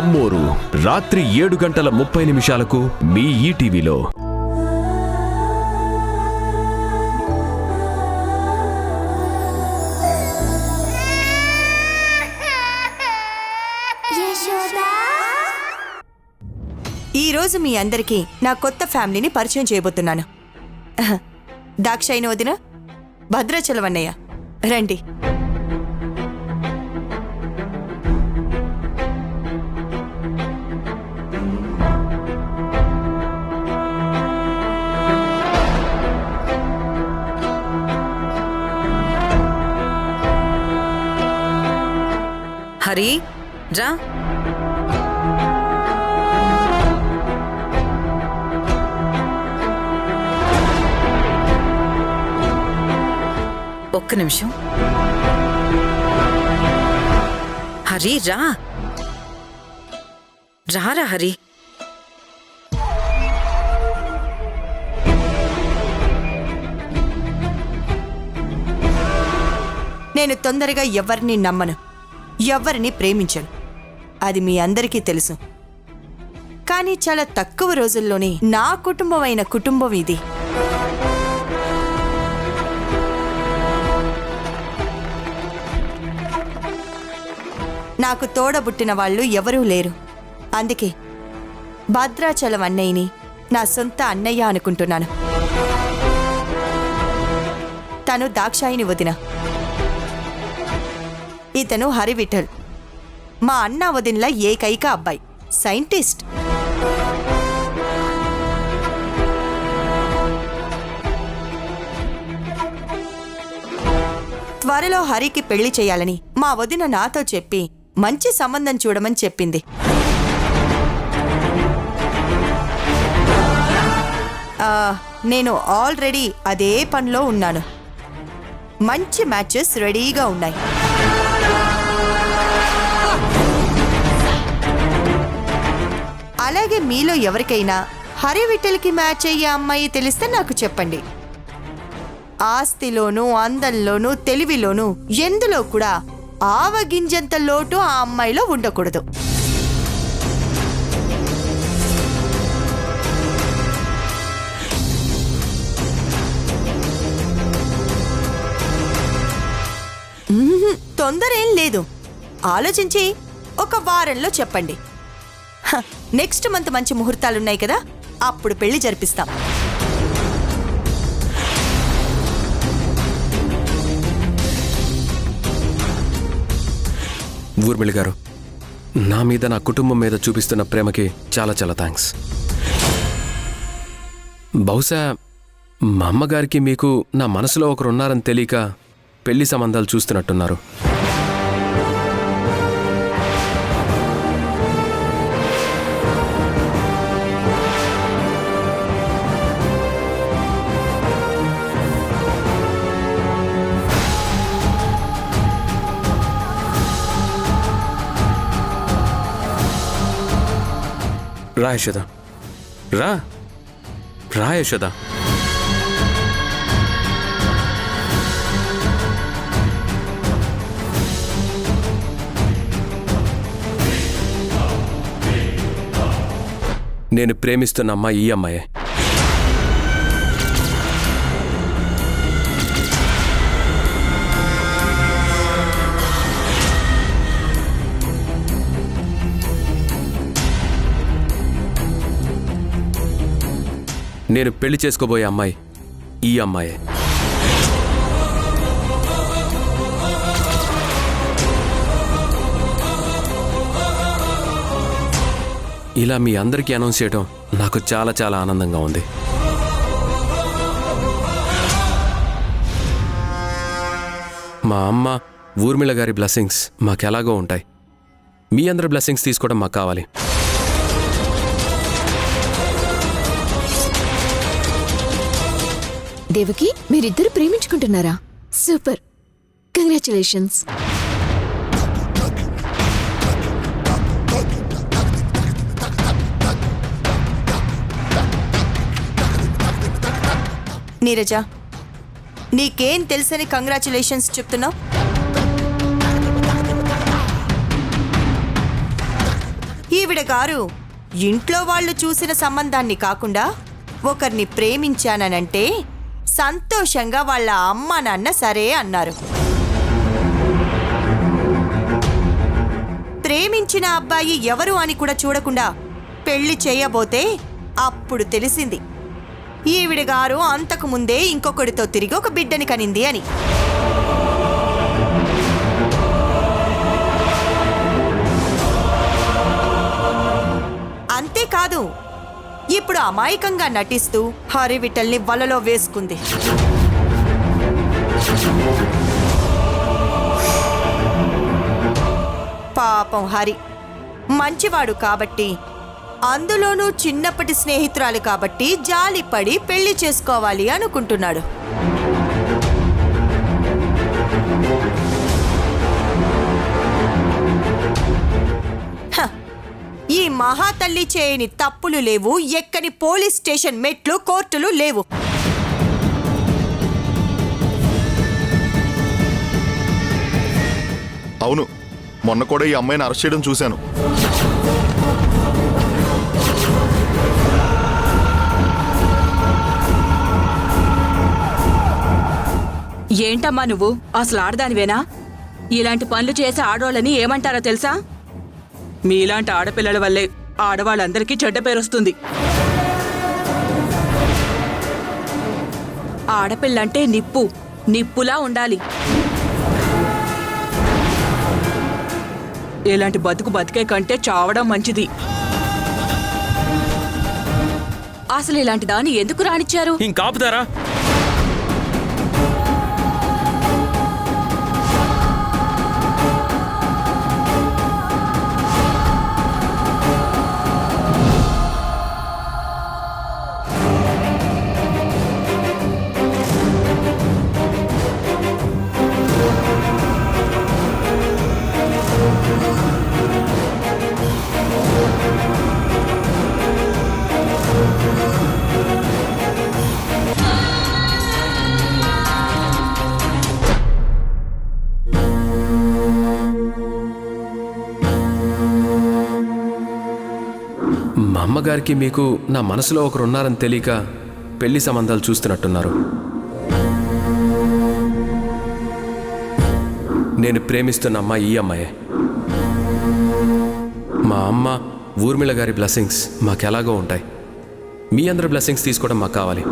అమ్మోరు రాత్రి 7:30 మీ ఈటీవీలో. ఈరోజు మీ అందరికీ నా కొత్త ఫ్యామిలీని పరిచయం చేయబోతున్నాను. దాక్షాయిని వదిన, భద్రాచలం అన్నయ్య, రండి. హరి రా. ఒక్క నిమిషం. హరి రా. రారా హరి. నేను తొందరగా ఎవరిని నమ్మను, ఎవరిని ప్రేమించను. అది మీ అందరికీ తెలుసు. కానీ చాలా తక్కువ రోజుల్లోనే నా కుటుంబమైన కుటుంబం ఇది. నాకు తోడబుట్టిన వాళ్ళు ఎవరూ లేరు. అందుకే భద్రాచలం అన్నయ్యని నా సొంత అన్నయ్య అనుకుంటున్నాను. తను దాక్షాయిని వదిన, ఇతను హరివిఠల్, మా అన్న వదినల ఏకైక అబ్బాయి, సైంటిస్ట్. త్వరలో హరికి పెళ్లి చేయాలని మా వదిన నాతో చెప్పి మంచి సంబంధం చూడమని చెప్పింది. నేను ఆల్రెడీ అదే పనిలో ఉన్నాను. మంచి మ్యాచెస్ రెడీగా ఉన్నాయి. అలాగే మీలో ఎవరికైనా హరివిఠల్కి మ్యాచ్ అయ్యే అమ్మాయి తెలిస్తే నాకు చెప్పండి. ఆస్తిలోనూ, అందంలోనూ, తెలివిలోనూ ఎందులో కూడా ఆవగింజంత లోటు ఆ అమ్మాయిలో ఉండకూడదు. తొందర ఏం లేదు. ఆలోచించి ఒక వారంలో చెప్పండి. నెక్స్ట్ మంత్ మంచి ముహూర్తాలున్నాయి కదా, అప్పుడు పెళ్లి జరిపిస్తాం. ఊర్మిళ గారు, నా మీద, నా కుటుంబం మీద చూపిస్తున్న ప్రేమకి చాలా చాలా థ్యాంక్స్. బహుశా మా అమ్మగారికి మీకు నా మనసులో ఒకరున్నారని తెలియక పెళ్లి సంబంధాలు చూస్తున్నట్టున్నారు. రా యశోద, రా రా యశోద. నేను ప్రేమిస్తున్న అమ్మాయి ఈ అమ్మాయే. నేను పెళ్లి చేసుకోబోయే అమ్మాయి ఈ అమ్మాయే. ఇలా మీ అందరికీ అనౌన్స్ చేయడం నాకు చాలా చాలా ఆనందంగా ఉంది. మా అమ్మ, ఊర్మిళ గారి బ్లెస్సింగ్స్ మాకెలాగో ఉంటాయి. మీ అందరి బ్లెస్సింగ్స్ తీసుకోవడం మాకు కావాలి. దేవకి, మీరిద్దరు ప్రేమించుకుంటున్నారా? Super, congratulations. నీరజ, నీకేం తెలుసని కంగ్రాచులేషన్స్ చెప్తున్నావు? ఈ ఈవిడ గారు ఇంట్లో వాళ్ళు చూసిన సంబంధాన్ని కాకుండా ఒకరిని ప్రేమించాననంటే సంతోషంగా వాళ్ళ అమ్మ నాన్న సరే అన్నారు. ప్రేమించిన అబ్బాయి ఎవరు అని కూడా చూడకుండా పెళ్లి చేయబోతే అప్పుడు తెలిసింది ఈవిడ గారు అంతకు ముందే ఇంకొకడితో తిరిగి ఒక బిడ్డని కనింది అని. అంతేకాదు, ఇప్పుడు అమాయకంగా నటిస్తూ హరి విఠల్ని వలలో వేసుకుంది. పాపం హరి మంచివాడు కాబట్టి, అందులోనూ చిన్నప్పటి స్నేహితురాలు కాబట్టి జాలిపడి పెళ్లి చేసుకోవాలి అనుకుంటున్నాడు. ఈ మహాతల్లి చేయని తప్పులు లేవు, ఎక్కని పోలీస్ స్టేషన్ మెట్లు, కోర్టులు లేవు. అవును, మొన్న కూడా ఈ అమ్మాయిని అరెస్ట్ చేయడం చూశాను. ఏంటమ్మా నువ్వు అసలు ఆడదానివేనా? ఇలాంటి పనులు చేసే ఆడవాళ్ళని ఏమంటారో తెలుసా? మీలాంటి ఆడపిల్లల వల్లే ఆడవాళ్ళందరికీ చెడ్డ పేరొస్తుంది. ఆడపిల్లంటే నిప్పు, నిప్పులా ఉండాలి. ఇలాంటి బతుకు బతికే కంటే చావడం మంచిది. అసలు ఇలాంటి దాన్ని ఎందుకు రానిచ్చారు? ఇంకాపుతారా? మా అమ్మగారికి మీకు నా మనసులో ఒకరున్నారని తెలియక పెళ్లి సంబంధాలు చూస్తున్నట్టున్నారు. నేను ప్రేమిస్తున్న అమ్మాయి ఈ అమ్మాయే. మా అమ్మ ఊర్మిళ గారి బ్లెస్సింగ్స్ మాకెలాగో ఉంటాయి. మీ అందరి బ్లెస్సింగ్స్ తీసుకోవడం మాకు కావాలి.